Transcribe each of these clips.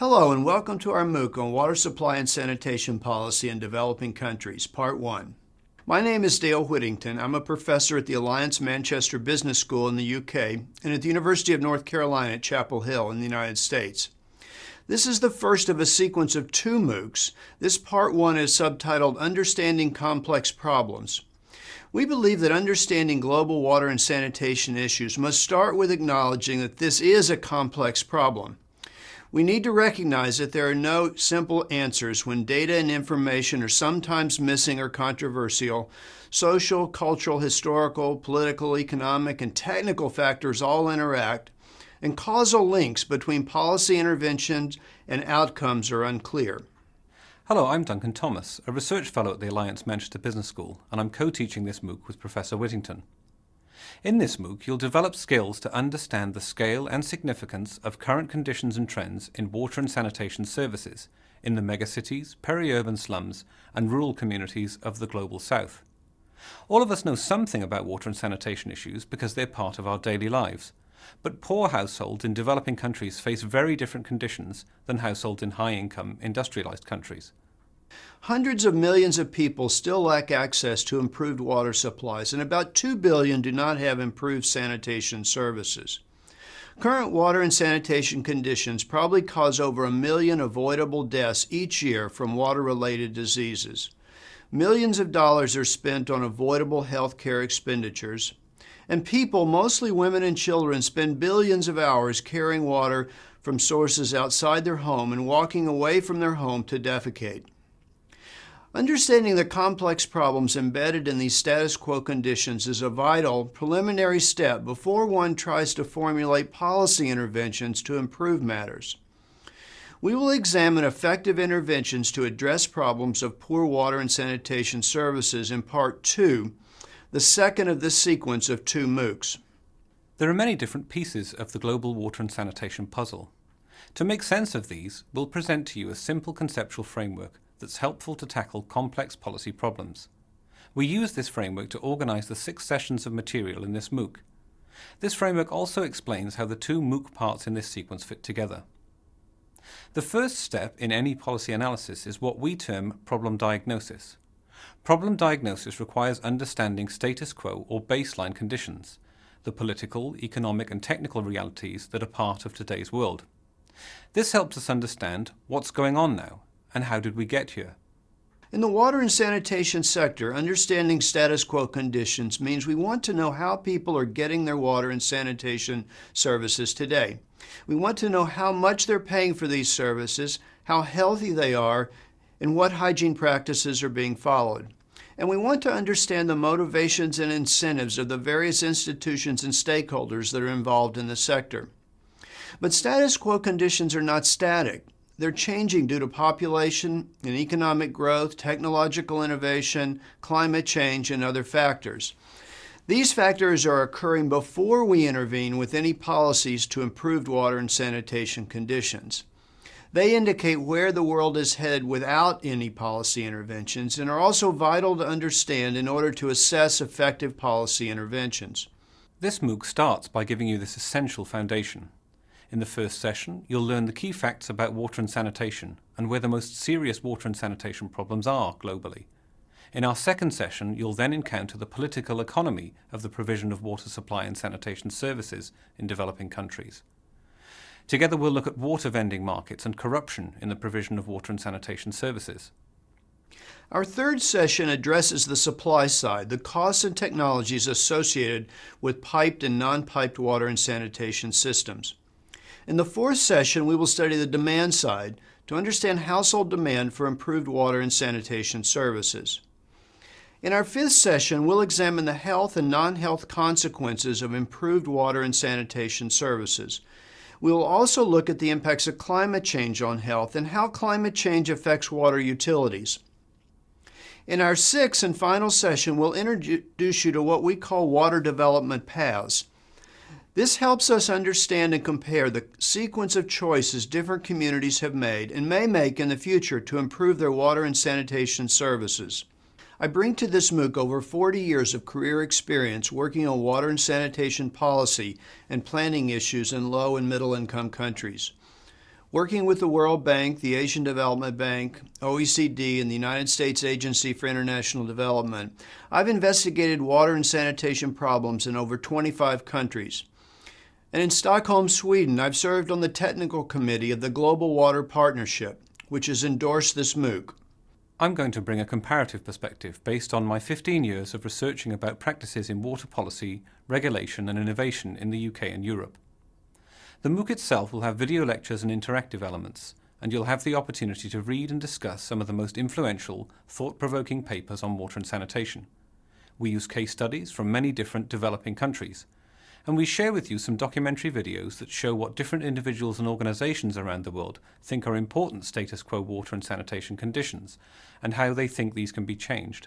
Hello and welcome to our MOOC on Water Supply and Sanitation Policy in Developing Countries, Part 1. My name is Dale Whittington. I'm a professor at the Alliance Manchester Business School in the UK and at the University of North Carolina at Chapel Hill in the United States. This is the first of a sequence of two MOOCs. This Part 1 is subtitled Understanding Complex Problems. We believe that understanding global water and sanitation issues must start with acknowledging that this is a complex problem. We need to recognize that there are no simple answers when data and information are sometimes missing or controversial. Social, cultural, historical, political, economic, and technical factors all interact, and causal links between policy interventions and outcomes are unclear. Hello, I'm Duncan Thomas, a research fellow at the Alliance Manchester Business School, and I'm co-teaching this MOOC with Professor Whittington. In this MOOC, you'll develop skills to understand the scale and significance of current conditions and trends in water and sanitation services in the megacities, peri-urban slums, and rural communities of the Global South. All of us know something about water and sanitation issues because they're part of our daily lives, but poor households in developing countries face very different conditions than households in high-income, industrialized countries. Hundreds of millions of people still lack access to improved water supplies, and about 2 billion do not have improved sanitation services. Current water and sanitation conditions probably cause over 1 million avoidable deaths each year from water-related diseases. Millions of dollars are spent on avoidable health care expenditures, and people, mostly women and children, spend billions of hours carrying water from sources outside their home and walking away from their home to defecate. Understanding the complex problems embedded in these status quo conditions is a vital preliminary step before one tries to formulate policy interventions to improve matters. We will examine effective interventions to address problems of poor water and sanitation services in Part 2, the second of this sequence of two MOOCs. There are many different pieces of the global water and sanitation puzzle. To make sense of these, we'll present to you a simple conceptual framework that's helpful to tackle complex policy problems. We use this framework to organize the 6 sessions of material in this MOOC. This framework also explains how the two MOOC parts in this sequence fit together. The first step in any policy analysis is what we term problem diagnosis. Problem diagnosis requires understanding status quo or baseline conditions, the political, economic, and technical realities that are part of today's world. This helps us understand what's going on now, and how did we get here? In the water and sanitation sector, understanding status quo conditions means we want to know how people are getting their water and sanitation services today. We want to know how much they're paying for these services, how healthy they are, and what hygiene practices are being followed. And we want to understand the motivations and incentives of the various institutions and stakeholders that are involved in the sector. But status quo conditions are not static. They're changing due to population and economic growth, technological innovation, climate change, and other factors. These factors are occurring before we intervene with any policies to improve water and sanitation conditions. They indicate where the world is headed without any policy interventions and are also vital to understand in order to assess effective policy interventions. This MOOC starts by giving you this essential foundation. In the first session, you'll learn the key facts about water and sanitation and where the most serious water and sanitation problems are globally. In our second session, you'll then encounter the political economy of the provision of water supply and sanitation services in developing countries. Together we'll look at water vending markets and corruption in the provision of water and sanitation services. Our third session addresses the supply side, the costs and technologies associated with piped and non-piped water and sanitation systems. In the fourth session, we will study the demand side to understand household demand for improved water and sanitation services. In our fifth session, we'll examine the health and non-health consequences of improved water and sanitation services. We will also look at the impacts of climate change on health and how climate change affects water utilities. In our sixth and final session, we'll introduce you to what we call water development paths. This helps us understand and compare the sequence of choices different communities have made and may make in the future to improve their water and sanitation services. I bring to this MOOC over 40 years of career experience working on water and sanitation policy and planning issues in low and middle income countries. Working with the World Bank, the Asian Development Bank, OECD, and the United States Agency for International Development, I've investigated water and sanitation problems in over 25 countries. And in Stockholm, Sweden, I've served on the technical committee of the Global Water Partnership, which has endorsed this MOOC. I'm going to bring a comparative perspective based on my 15 years of researching about practices in water policy, regulation and innovation in the UK and Europe. The MOOC itself will have video lectures and interactive elements, and you'll have the opportunity to read and discuss some of the most influential, thought-provoking papers on water and sanitation. We use case studies from many different developing countries, and we share with you some documentary videos that show what different individuals and organisations around the world think are important status quo water and sanitation conditions, and how they think these can be changed.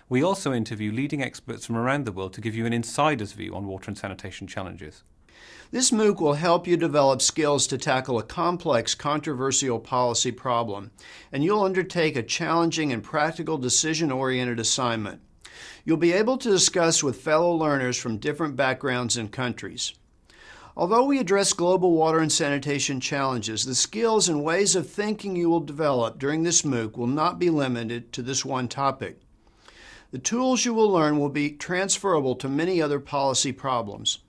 We also interview leading experts from around the world to give you an insider's view on water and sanitation challenges. This MOOC will help you develop skills to tackle a complex, controversial policy problem, and you'll undertake a challenging and practical decision-oriented assignment. You'll be able to discuss with fellow learners from different backgrounds and countries. Although we address global water and sanitation challenges, the skills and ways of thinking you will develop during this MOOC will not be limited to this one topic. The tools you will learn will be transferable to many other policy problems.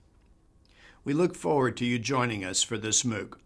We look forward to you joining us for this MOOC.